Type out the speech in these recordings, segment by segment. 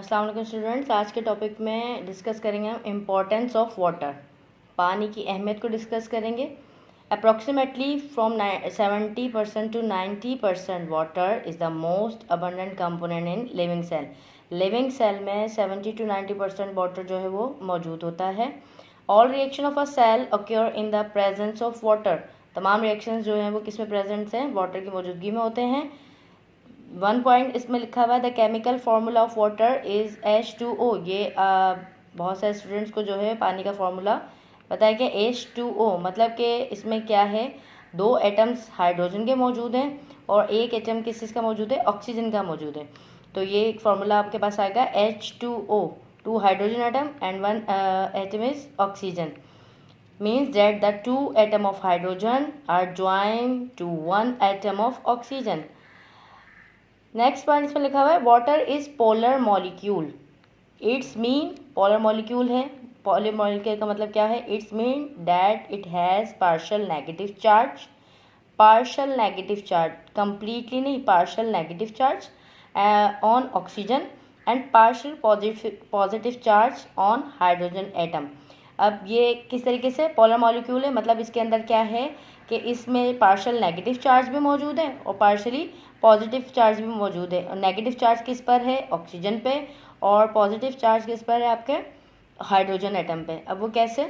अस्सलाम वालेकुम स्टूडेंट्स। आज के टॉपिक में डिस्कस करेंगे हम इम्पोर्टेंस ऑफ वाटर। पानी की अहमियत को डिस्कस करेंगे। Approximately from 70% to 90% water is the most abundant component in living cell. Living cell में 70 to 90% वाटर जो है वो मौजूद होता है। All reaction of a cell occur in the presence of water. तमाम रिएक्शंस जो हैं वो किस में प्रेजेंट हैं? वाटर की मौजूदगी में होते हैं। 1 पॉइंट इसमें लिखा हुआ है the chemical formula of water is H2O। ये बहुत सारे स्टूडेंट्स को जो है पानी का फार्मूला पता है कि H2O मतलब कि इसमें क्या है, 2 एटम्स हाइड्रोजन के मौजूद हैं और एक एटम किस चीज़ का मौजूद है? ऑक्सीजन का मौजूद है। तो ये एक फार्मूला आपके पास आएगा H2O, 2 hydrogen atom and 1 atom is oxygen. means that the 2 atom of hydrogen are joined to 1 atom of oxygen। Next point इसमें लिखा हुआ है water is polar molecule. It's mean polar molecule है। पोलर मॉलिक्यूल का मतलब क्या है? It's mean that it has partial negative charge. Partial negative charge, completely नहीं, partial negative charge on oxygen and partial positive charge on hydrogen atom. अब ये किस तरीके से पोलर मॉलिक्यूल है? मतलब इसके अंदर क्या है कि इसमें पार्शियल नेगेटिव चार्ज भी मौजूद है और पार्शियली पॉजिटिव चार्ज भी मौजूद है। और नेगेटिव चार्ज किस पर है? ऑक्सीजन पे, और पॉजिटिव चार्ज किस पर है? आपके हाइड्रोजन एटम पे। अब वो कैसे?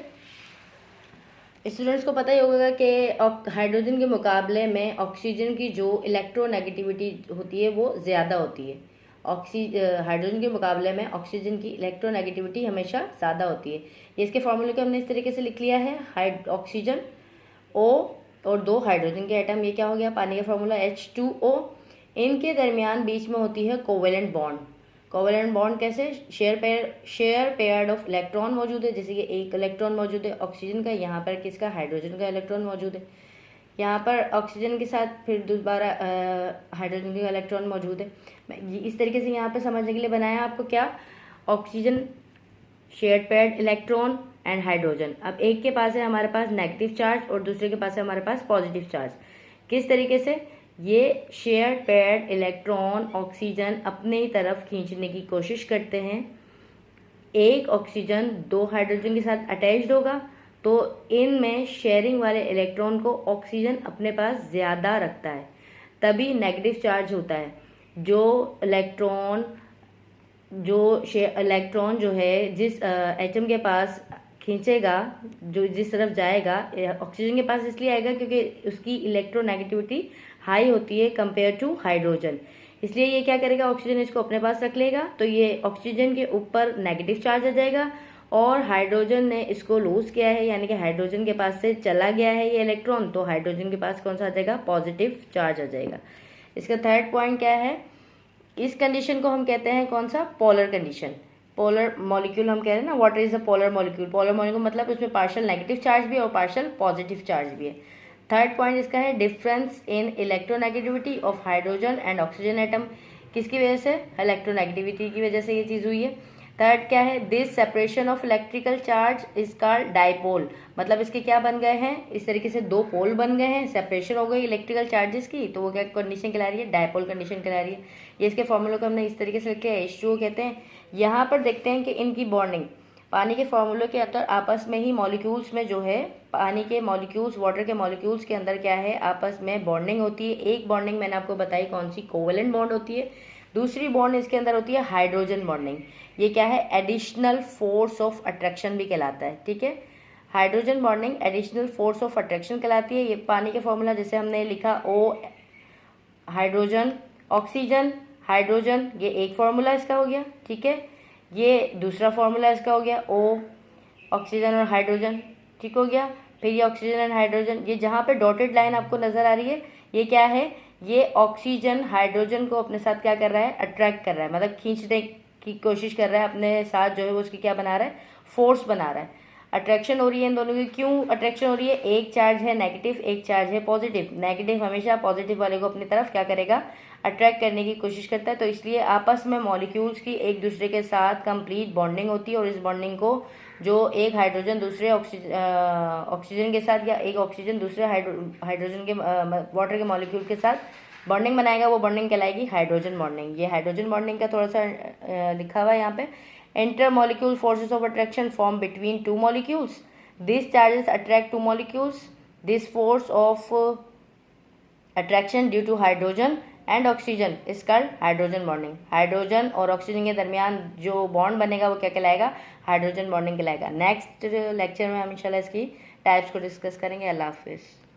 स्टूडेंट्स को पता ही होगा कि हाइड्रोजन के मुकाबले में ऑक्सीजन की जो इलेक्ट्रोनेगेटिविटी होती है वो ज़्यादा होती है। हाइड्रोजन के मुकाबले में ऑक्सीजन की इलेक्ट्रोनेगेटिविटी हमेशा ज़्यादा होती है। ये इसके फॉर्मूले को हमने इस तरीके से लिख लिया है, ऑक्सीजन O और 2 हाइड्रोजन के एटम। ये क्या हो गया? पानी का फॉर्मूला H2O। इनके दरमियान बीच में होती है कोवेलेंट बॉन्ड। कोवेलेंट बॉन्ड कैसे? शेयर पेयर्ड ऑफ इलेक्ट्रॉन मौजूद है। जैसे कि एक इलेक्ट्रॉन मौजूद है ऑक्सीजन का, यहाँ पर किसका? हाइड्रोजन का इलेक्ट्रॉन मौजूद है। यहाँ पर ऑक्सीजन के साथ फिर दोबारा हाइड्रोजन का इलेक्ट्रॉन मौजूद है। इस तरीके से यहाँ पर समझने के लिए बनाया आपको क्या? Oxygen, share paired electron and hydrogen. अब एक के पास है हमारे पास नेगेटिव चार्ज और दूसरे के पास है हमारे पास पॉजिटिव चार्ज। किस तरीके से? ये शेयर पेयर्ड इलेक्ट्रॉन ऑक्सीजन अपने तरफ खींचने की कोशिश करते हैं। एक ऑक्सीजन 2 हाइड्रोजन के साथ अटैच्ड होगा तो इनमें शेयरिंग वाले इलेक्ट्रॉन को ऑक्सीजन अपने पास ज़्यादा रखता है, तभी नेगेटिव चार्ज होता है। जो इलेक्ट्रॉन जो है जिस एटम के पास खींचेगा, जो जिस तरफ जाएगा, ऑक्सीजन के पास इसलिए आएगा क्योंकि उसकी इलेक्ट्रोनेगेटिविटी हाई होती है कंपेयर टू हाइड्रोजन। इसलिए ये क्या करेगा? ऑक्सीजन इसको अपने पास रख लेगा तो ये ऑक्सीजन के ऊपर नेगेटिव चार्ज आ जाएगा और हाइड्रोजन ने इसको लूज किया है, यानी कि हाइड्रोजन के पास से चला गया है ये इलेक्ट्रॉन, तो हाइड्रोजन के पास कौन सा आ जाएगा? पॉजिटिव चार्ज आ जाएगा। इसका थर्ड पॉइंट क्या है? इस कंडीशन को हम कहते हैं कौन सा? Polar condition. पोलर मॉलिक्यूल हम कह रहे हैं ना, water is a polar molecule. Polar molecule मतलब उसमें पार्शियल नेगेटिव चार्ज भी है और पार्शियल पॉजिटिव चार्ज भी है। थर्ड पॉइंट इसका है difference in electronegativity of hydrogen and oxygen atom. किसकी वजह से? इलेक्ट्रोनेगेटिविटी की वजह से ये चीज़ हुई है। थर्ड क्या है? This separation of electrical charge is called dipole. मतलब इसके क्या बन गए हैं? इस तरीके से 2 पोल बन गए हैं, सेपरेशन हो गई इलेक्ट्रिकल चार्जेस की, तो वो क्या कंडीशन कहला रही है? डाइपोल कंडीशन कहला रही है। ये इसके फॉर्मूले को हमने इस तरीके से लिखे हैं, H2O कहते हैं। यहाँ पर देखते हैं कि इनकी बॉन्डिंग पानी के फॉर्मूले के अंदर आपस में ही मॉलिक्यूल्स में जो है, पानी के मॉलिक्यूल्स, वाटर के मॉलिक्यूल्स के अंदर क्या है? आपस में बॉन्डिंग होती है। एक बॉन्डिंग मैंने आपको बताई कौन सी? कोवेलेंट बॉन्ड होती है। दूसरी बॉन्ड इसके अंदर होती है हाइड्रोजन बॉन्डिंग। ये क्या है? एडिशनल फोर्स ऑफ अट्रैक्शन भी कहलाता है। ठीक है, hydrogen bonding additional force of attraction कहलाती है। ये पानी के फॉर्मूला जैसे हमने लिखा O हाइड्रोजन, ऑक्सीजन, हाइड्रोजन, ये एक फॉर्मूला इसका हो गया। ठीक है, ये दूसरा फॉर्मूला इसका हो गया O ऑक्सीजन और हाइड्रोजन। ठीक हो गया। फिर ये ऑक्सीजन एंड हाइड्रोजन, ये जहाँ पे डॉटेड लाइन आपको नजर आ रही है, ये क्या है? ये ऑक्सीजन हाइड्रोजन को अपने साथ क्या कर रहा है? अट्रैक्ट कर रहा है, मतलब खींचने की कोशिश कर रहा है अपने साथ, जो है वो उसकी क्या बना रहा है? फोर्स बना रहा है। अट्रैक्शन हो रही है इन दोनों की। क्यों अट्रैक्शन हो रही है? एक चार्ज है नेगेटिव, एक चार्ज है पॉजिटिव। नेगेटिव हमेशा पॉजिटिव वाले को अपनी तरफ क्या करेगा? अट्रैक्ट करने की कोशिश करता है। तो इसलिए आपस में मॉलिक्यूल्स की एक दूसरे के साथ कंप्लीट बॉन्डिंग होती है और इस बॉन्डिंग को जो एक हाइड्रोजन दूसरे ऑक्सीजन के साथ या एक ऑक्सीजन दूसरे हाइड्रोजन के वाटर के मॉलिक्यूल के साथ बॉन्डिंग बनाएगा वो बॉन्डिंग कहलाएगी हाइड्रोजन बॉन्डिंग। ये हाइड्रोजन बॉन्डिंग का थोड़ा सा लिखा हुआ है यहाँ पे। Inter molecule forces of attraction form between two molecules, this charges attract two molecules, this force of attraction due to hydrogen and oxygen is called hydrogen bonding. Hydrogen और ऑक्सीजन के दरमियान जो बॉन्ड बनेगा वो क्या कहलाएगा, हाइड्रोजन बॉन्डिंग कहलाएगा। Next lecture में हम इंशाल्लाह इसकी टाइप्स को डिस्कस करेंगे। अल्लाह हाफिज़।